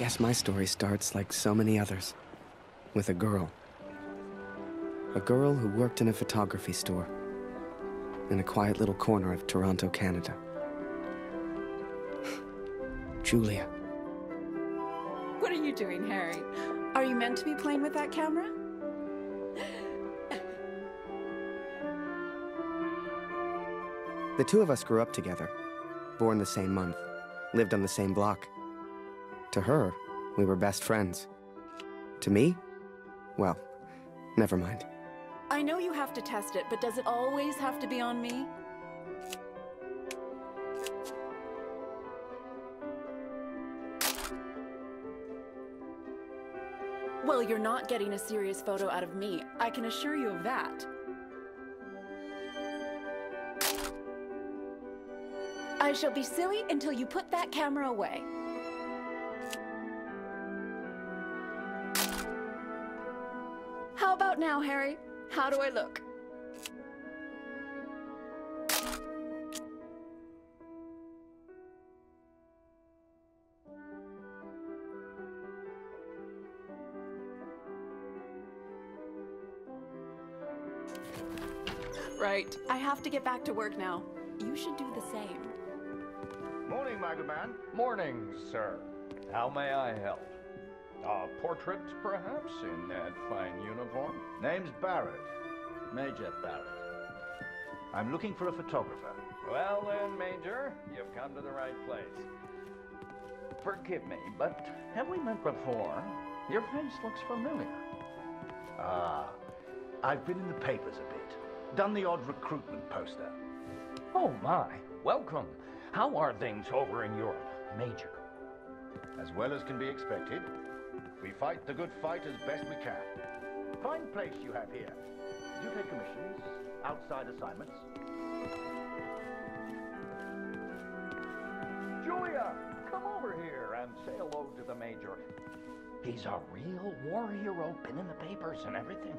guess my story starts like so many others, with a girl. A girl who worked in a photography store in a quiet little corner of Toronto, Canada. Julia. What are you doing, Harry? Are you meant to be playing with that camera? The two of us grew up together, born the same month, lived on the same block. To her, we were best friends. To me, well, never mind. I know you have to test it, but does it always have to be on me? Well, you're not getting a serious photo out of me. I can assure you of that. I shall be silly until you put that camera away. How about now, Harry? How do I look? Right. I have to get back to work now. You should do the same. Morning, Man. Morning, sir. How may I help? A portrait, perhaps, in that fine uniform? Name's Barrett. Major Barrett. I'm looking for a photographer. Well then, Major, you've come to the right place. Forgive me, but have we met before? Your face looks familiar. Ah, I've been in the papers a bit. Done the odd recruitment poster. Oh my, welcome. How are things over in Europe, Major? As well as can be expected. We fight the good fight as best we can. Fine place you have here. You take commissions, outside assignments. Julia, come over here and say hello to the Major. He's a real war hero, been in the papers and everything.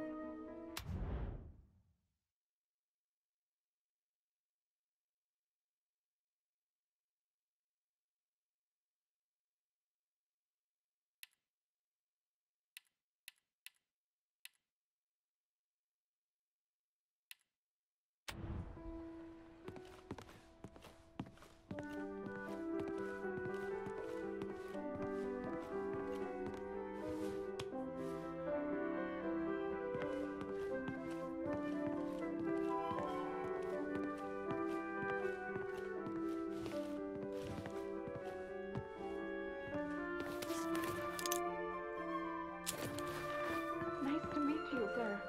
Sir,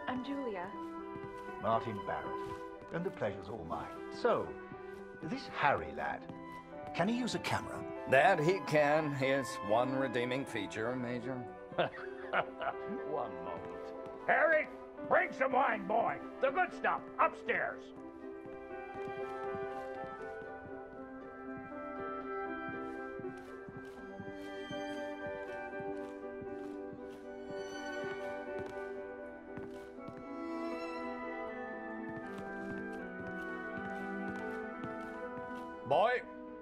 I'm Julia. Martin Barrett. And the pleasure's all mine. So, this Harry lad, can he use a camera? That he can. His one redeeming feature, Major. One moment. Harry, bring some wine, boy. The good stuff, upstairs. Boy,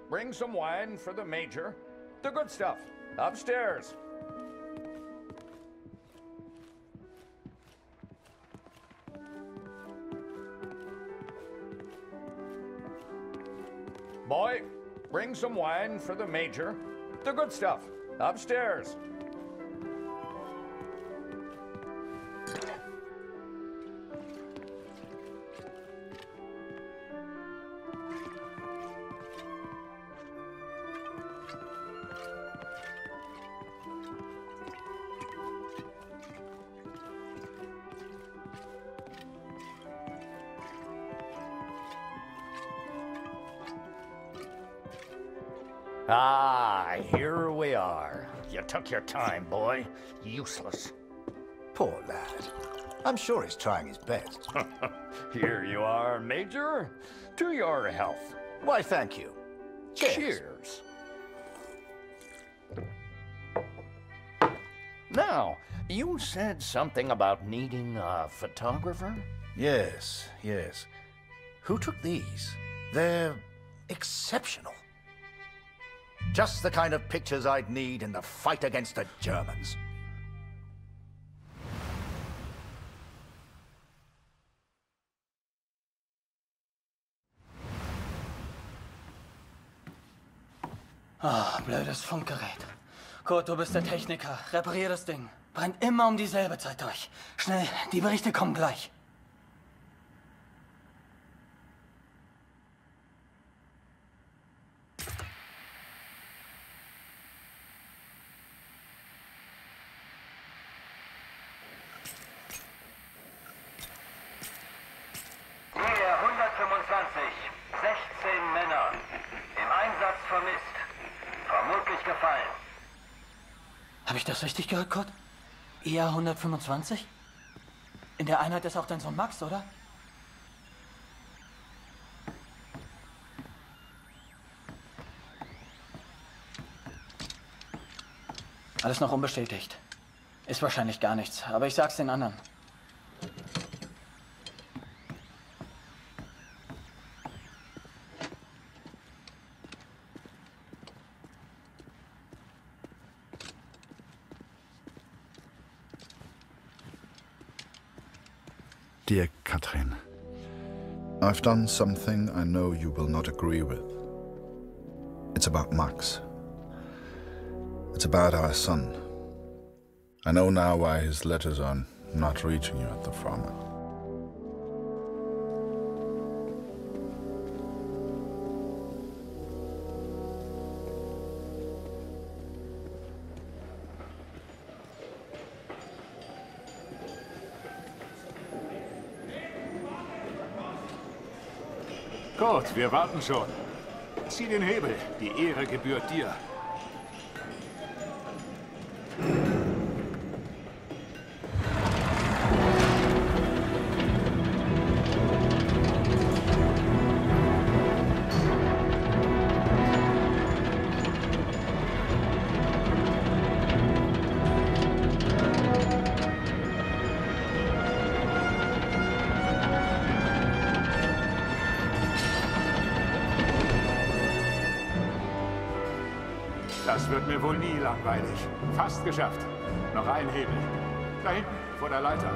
bring some wine for the Major. The good stuff. Upstairs. Boy, bring some wine for the Major. The good stuff. Upstairs. Ah, here we are. You took your time, boy. Useless. Poor lad. I'm sure he's trying his best. Here you are, Major. To your health. Why, thank you. Cheers. Cheers. Now, you said something about needing a photographer? Yes, yes. Who took these? They're exceptional. Just the kind of pictures I'd need in the fight against the Germans. Ah, blödes Funkgerät. Kurt, du bist der Techniker. Reparier das Ding. Brennt immer um dieselbe Zeit durch. Schnell, die Berichte kommen gleich. Hier 125, 16 Männer. Im Einsatz vermisst. Vermutlich gefallen. Habe ich das richtig gehört, Kurt? IA 125? In der Einheit ist auch dein Sohn Max, oder? Alles noch unbestätigt. Ist wahrscheinlich gar nichts, aber ich sag's den anderen. Dear Katrin, I've done something I know you will not agree with. It's about Max. It's about our son. I know now why his letters are not reaching you at the front. Gut, wir warten schon. Zieh den Hebel. Die Ehre gebührt dir. Das wird mir wohl nie langweilig. Fast geschafft. Noch ein Hebel. Da hinten, vor der Leiter.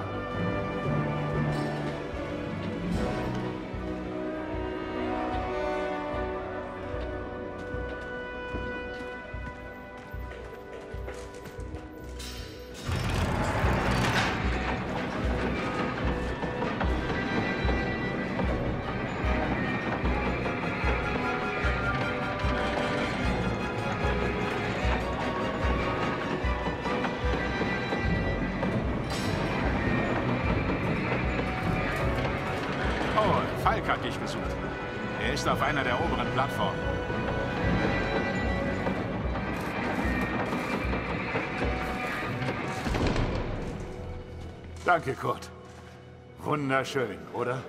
Falk hat dich gesucht. Er ist auf einer der oberen Plattformen. Danke, Kurt. Wunderschön, oder?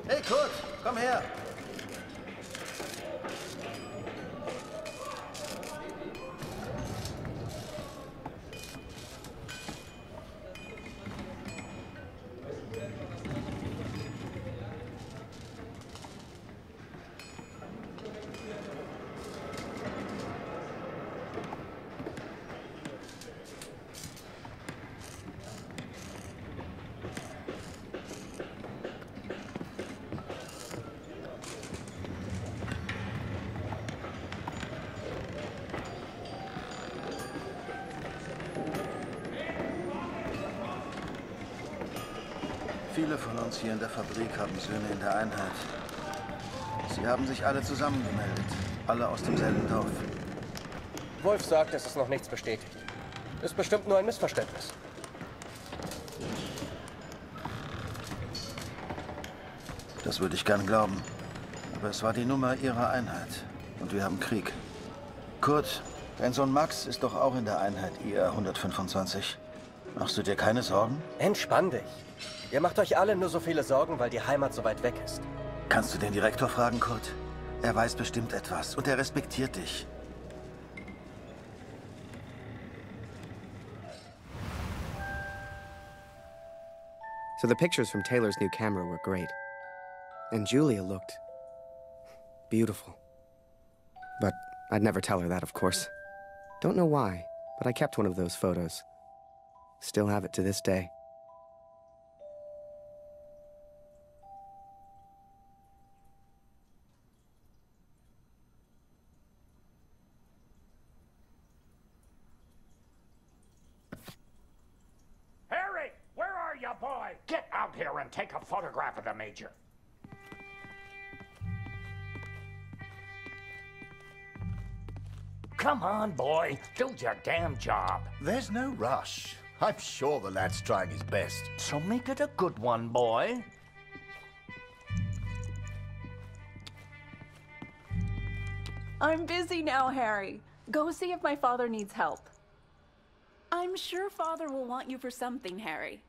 Hey Kurt, komm her. Viele von uns hier in der Fabrik haben Söhne in der Einheit. Sie haben sich alle zusammengemeldet. Alle aus demselben Dorf. Wolf sagt, es ist noch nichts bestätigt. Ist bestimmt nur ein Missverständnis. Das würde ich gern glauben. Aber es war die Nummer ihrer Einheit. Und wir haben Krieg. Kurt, dein Sohn Max ist doch auch in der Einheit IR 125. Machst du dir keine Sorgen? Entspann dich. Ihr macht euch alle nur so viele Sorgen, weil die Heimat so weit weg ist. Kannst du den Direktor fragen, Kurt? Er weiß bestimmt etwas und er respektiert dich. So the pictures from Taylor's new camera were great. And Julia looked beautiful. But I'd never tell her that, of course. Don't know why, but I kept one of those photos. Still have it to this day. Harry, where are you, boy? Get out here and take a photograph of the Major. Come on, boy. Do your damn job. There's no rush. I'm sure the lad's trying his best. So make it a good one, boy. I'm busy now, Harry. Go see if my father needs help. I'm sure Father will want you for something, Harry.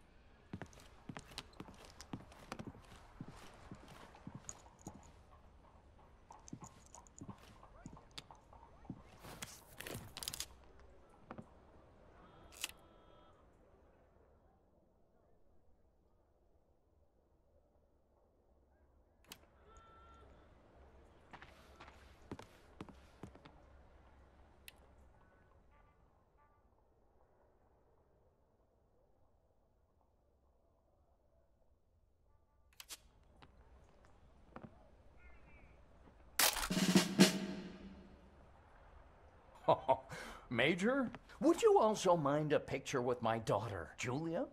Major, would you also mind a picture with my daughter, Julia?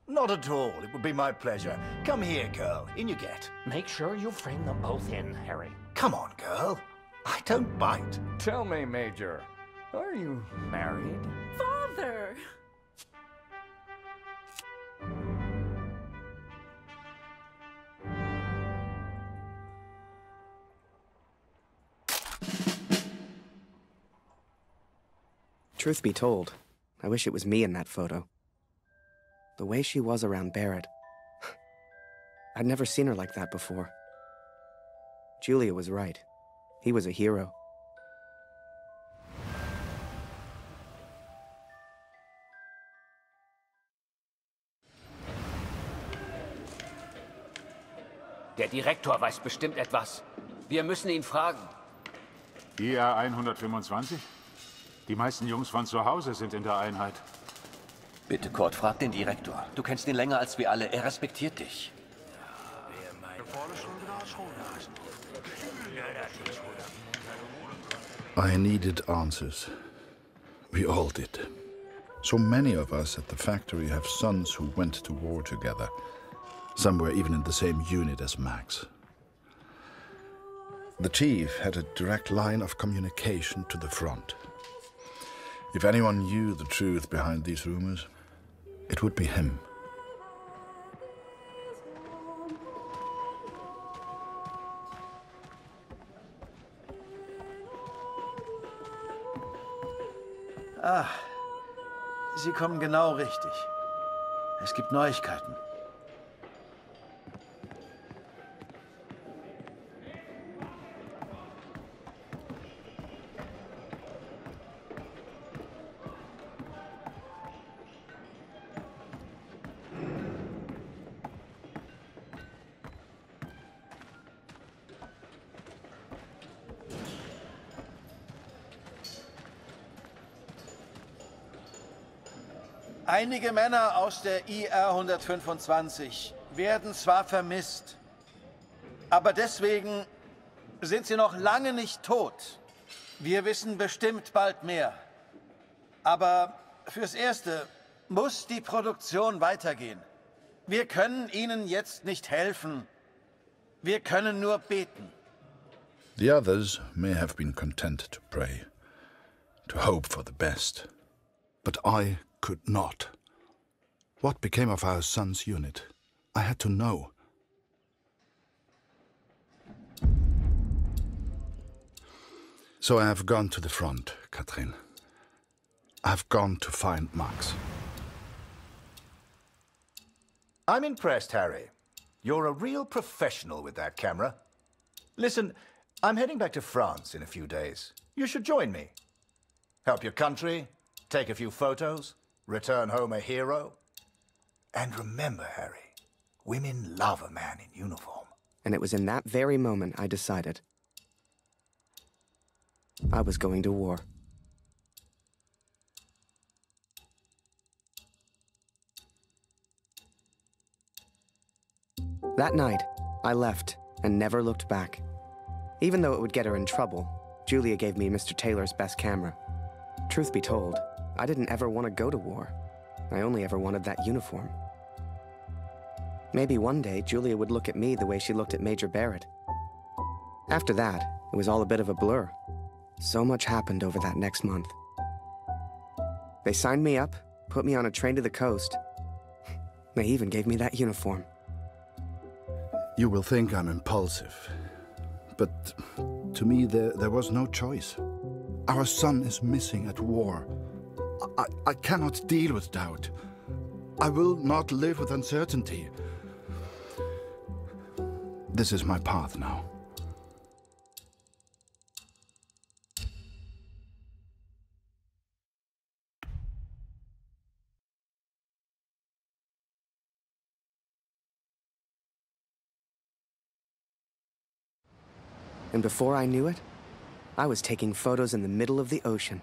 Not at all. It would be my pleasure. Come here, girl. In you get. Make sure you frame them both in, Harry. Come on, girl. I don't bite. Tell me, Major, are you married? Father! Truth be told, I wish it was me in that photo. The way she was around Barrett. I'd never seen her like that before. Julia was right. He was a hero. Der Direktor weiß bestimmt etwas. Wir müssen ihn fragen. IR 125? Die meisten Jungs von zu Hause sind in der Einheit. Bitte, Kurt, frag den Direktor. Du kennst ihn länger als wir alle. Er respektiert dich. I needed answers. We all did. So many of us at the factory have sons who went to war together. Some were even in the same unit as Max. The chief had a direct line of communication to the front. If anyone knew the truth behind these rumors, it would be him. Ah, Sie kommen genau richtig. Es gibt Neuigkeiten. Einige Männer aus der IR 125 werden zwar vermisst, aber deswegen sind sie noch lange nicht tot. Wir wissen bestimmt bald mehr. Aber fürs Erste muss die Produktion weitergehen. Wir können Ihnen jetzt nicht helfen. Wir können nur beten. The others may have been content to pray, to hope for the best. But I could not. What became of our son's unit? I had to know. So I have gone to the front, Katrin. I have gone to find Max. I'm impressed, Harry. You're a real professional with that camera. Listen, I'm heading back to France in a few days. You should join me. Help your country, take a few photos, return home a hero. And remember, Harry, women love a man in uniform. And it was in that very moment I decided I was going to war. That night, I left and never looked back. Even though it would get her in trouble, Julia gave me Mr. Taylor's best camera. Truth be told, I didn't ever want to go to war. I only ever wanted that uniform. Maybe one day, Julia would look at me the way she looked at Major Barrett. After that, it was all a bit of a blur. So much happened over that next month. They signed me up, put me on a train to the coast. They even gave me that uniform. You will think I'm impulsive, but to me there was no choice. Our son is missing at war. I cannot deal with doubt. I will not live with uncertainty. This is my path now. And before I knew it, I was taking photos in the middle of the ocean.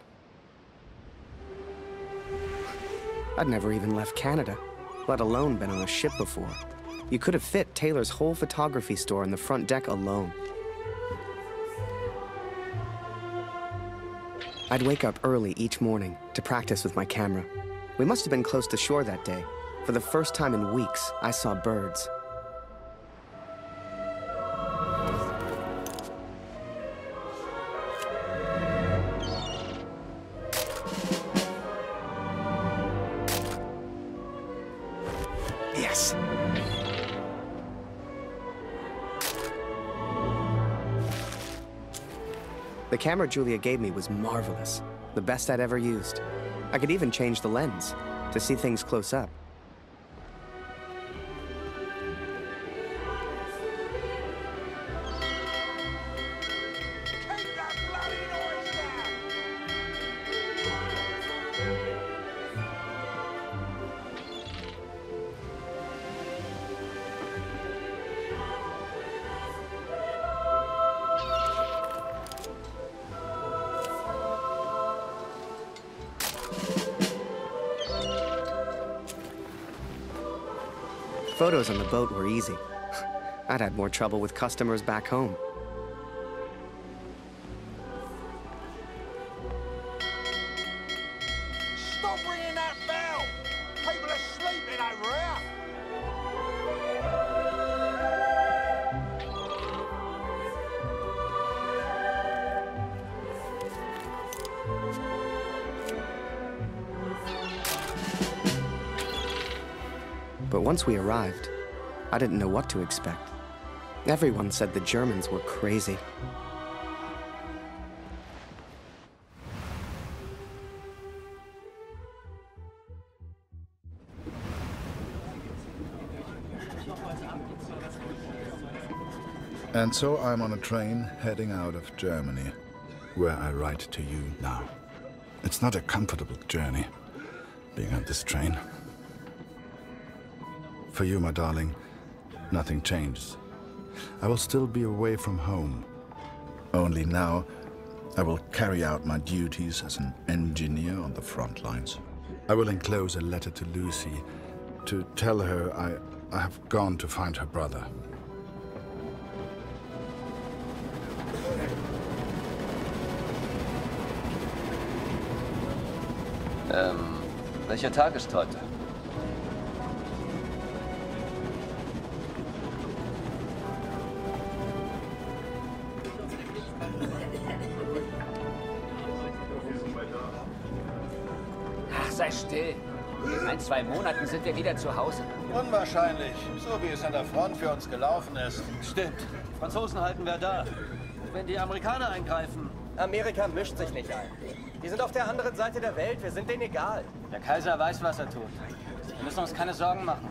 I'd never even left Canada, let alone been on a ship before. You could have fit Taylor's whole photography store on the front deck alone. I'd wake up early each morning to practice with my camera. We must have been close to shore that day. For the first time in weeks, I saw birds. Yes! The camera Julia gave me was marvelous, the best I'd ever used. I could even change the lens to see things close up. Photos on the boat were easy. I'd had more trouble with customers back home. Stop ringing that bell! People are sleeping over here! But once we arrived, I didn't know what to expect. Everyone said the Germans were crazy. And so I'm on a train heading out of Germany, where I write to you now. It's not a comfortable journey, being on this train. For you, my darling, nothing changes. I will still be away from home. Only now, I will carry out my duties as an engineer on the front lines. I will enclose a letter to Lucy to tell her I have gone to find her brother. Welcher Tag ist heute? 2 Monaten sind wir wieder zu Hause. Unwahrscheinlich, so wie es an der Front für uns gelaufen ist. Stimmt. Franzosen halten wir da. Wenn die Amerikaner eingreifen... Amerika mischt sich nicht ein. Die sind auf der anderen Seite der Welt, wir sind denen egal. Der Kaiser weiß, was er tut. Wir müssen uns keine Sorgen machen.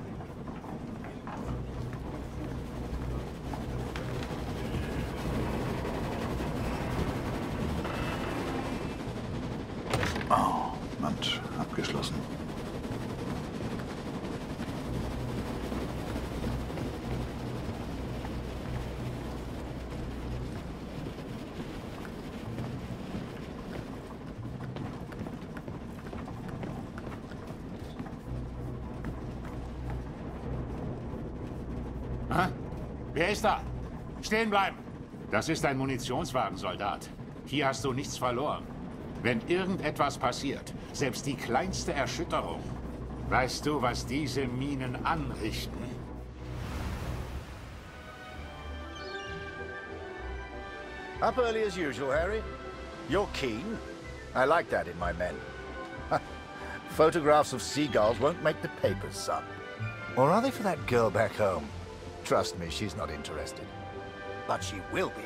Oh, Mensch, abgeschlossen. Hä? Wer ist da? Stehen bleiben! Das ist ein Munitionswagen, Soldat. Hier hast du nichts verloren. Wenn irgendetwas passiert, selbst die kleinste Erschütterung, weißt du, was diese Minen anrichten? Up early as usual, Harry. You're keen. I like that in my men. Photographs of seagulls won't make the papers, son. Or are they for that girl back home? Trust me, she's not interested. But she will be,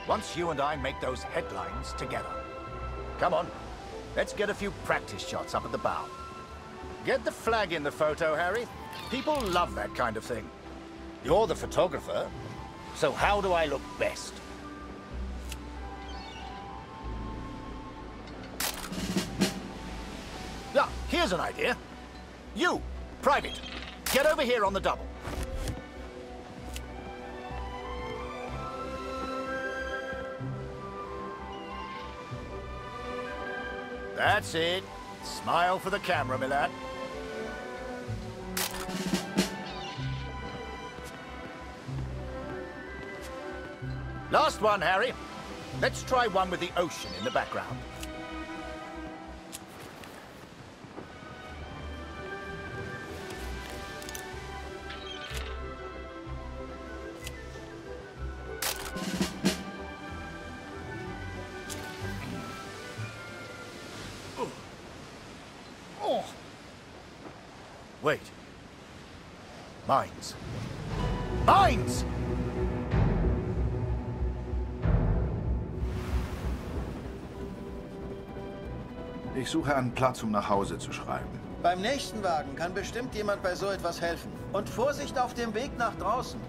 once you and I make those headlines together. Come on, let's get a few practice shots up at the bow. Get the flag in the photo, Harry. People love that kind of thing. You're the photographer, so how do I look best? Ah, here's an idea. You, Private, get over here on the double. That's it. Smile for the camera, my lad. Last one, Harry. Let's try one with the ocean in the background. Wait. Mines. Mines! Ich suche einen Platz, um nach Hause zu schreiben. Beim nächsten Wagen kann bestimmt jemand bei so etwas helfen. Und Vorsicht auf dem Weg nach draußen.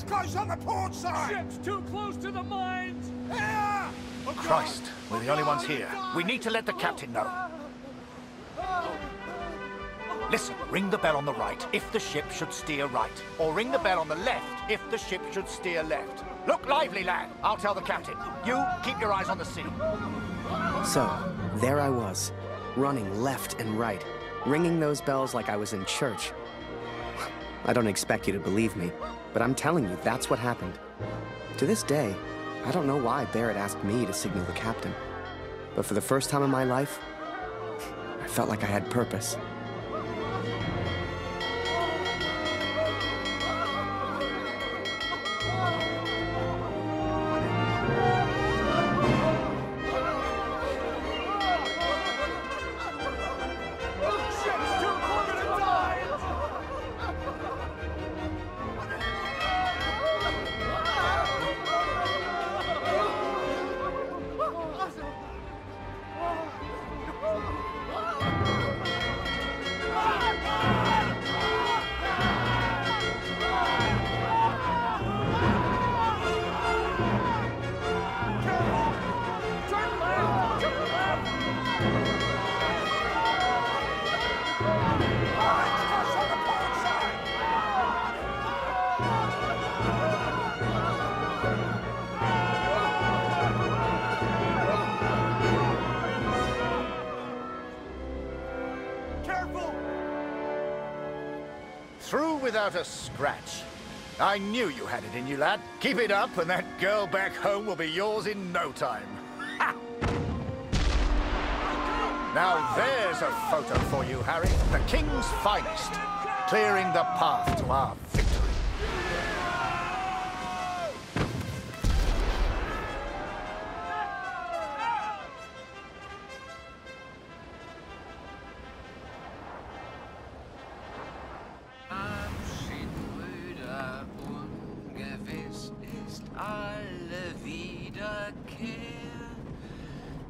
Close on the port side! Ship's too close to the mines! Here! Christ, we're the only ones here. We need to let the captain know. Listen, ring the bell on the right if the ship should steer right. Or ring the bell on the left if the ship should steer left. Look lively, lad. I'll tell the captain. You, keep your eyes on the sea. So, there I was, running left and right, ringing those bells like I was in church. I don't expect you to believe me, but I'm telling you, that's what happened. To this day, I don't know why Barrett asked me to signal the captain. But for the first time in my life, I felt like I had purpose. without a scratch. I knew you had it in you, lad. Keep it up, and that girl back home will be yours in no time. Ha! Now there's a photo for you, Harry. The King's finest, clearing the path to our victory.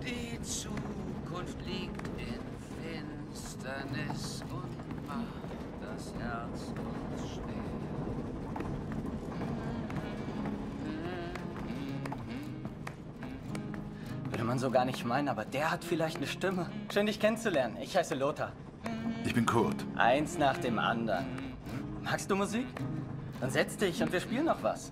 Die Zukunft liegt in Finsternis und macht das Herz uns schwer. Würde man so gar nicht meinen, aber der hat vielleicht eine Stimme. Schön, dich kennenzulernen. Ich heiße Lothar. Ich bin Kurt. Eins nach dem anderen. Magst du Musik? Dann setz dich und wir spielen noch was.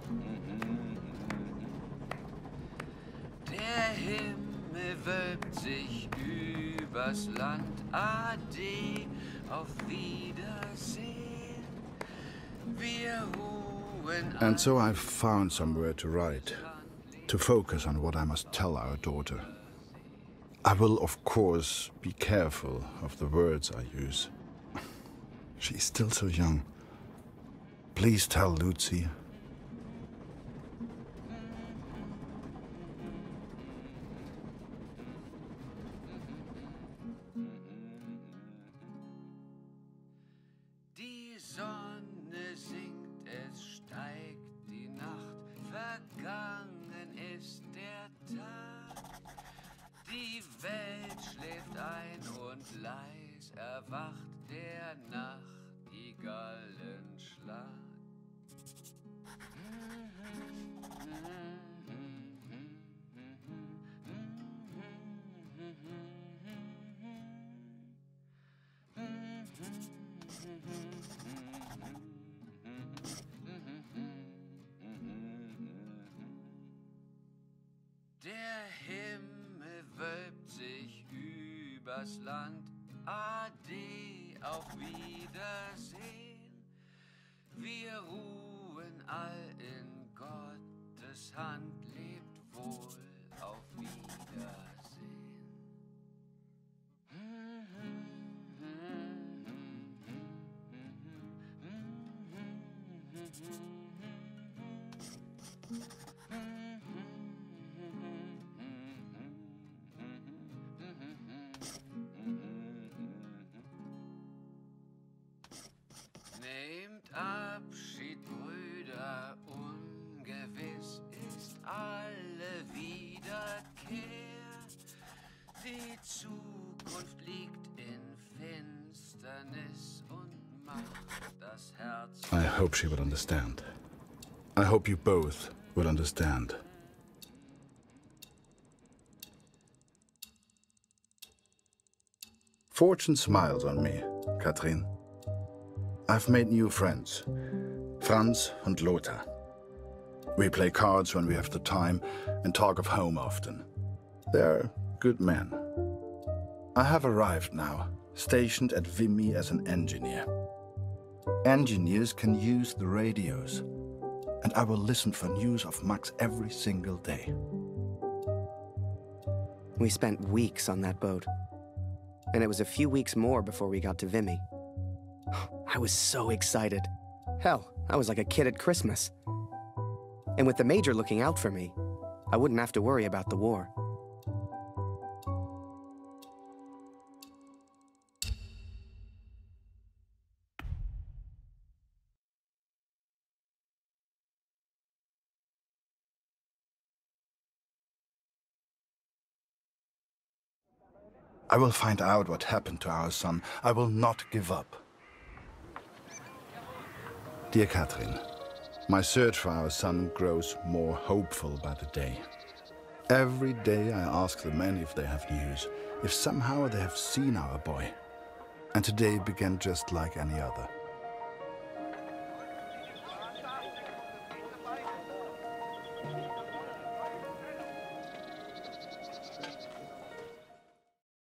Der Himmel wölbt sich übers Land. Ade, auf Wiedersehen. Wir ruhen. And so I've found somewhere to write, to focus on what I must tell our daughter. I will, of course, be careful of the words I use. She's still so young. Please tell Lucy. Die Sonne sinkt, es steigt die Nacht, vergangen ist der Tag. Die Welt schläft ein und leis erwacht der Nachtigallenschlag. Der Himmel wölbt sich übers Land. Ade, auf Wiedersehen. Wir ruhen all in Gottes Hand. Lebt wohl, auf Wiedersehen. Nehmt Abschied, Brüder, ungewiss ist alle Wiederkehr. Die Zukunft liegt in Finsternis und macht das Herz. I hope she would understand. I hope you both would understand. Fortune smiles on me, Katrin. I've made new friends, Franz and Lothar. We play cards when we have the time and talk of home often. They're good men. I have arrived now, stationed at Vimy as an engineer. Engineers can use the radios, and I will listen for news of Max every single day. We spent weeks on that boat, and it was a few weeks more before we got to Vimy. I was so excited. Hell, I was like a kid at Christmas. And with the Major looking out for me, I wouldn't have to worry about the war. I will find out what happened to our son. I will not give up. Dear Katrin, my search for our son grows more hopeful by the day. Every day I ask the men if they have news, if somehow they have seen our boy. And today began just like any other.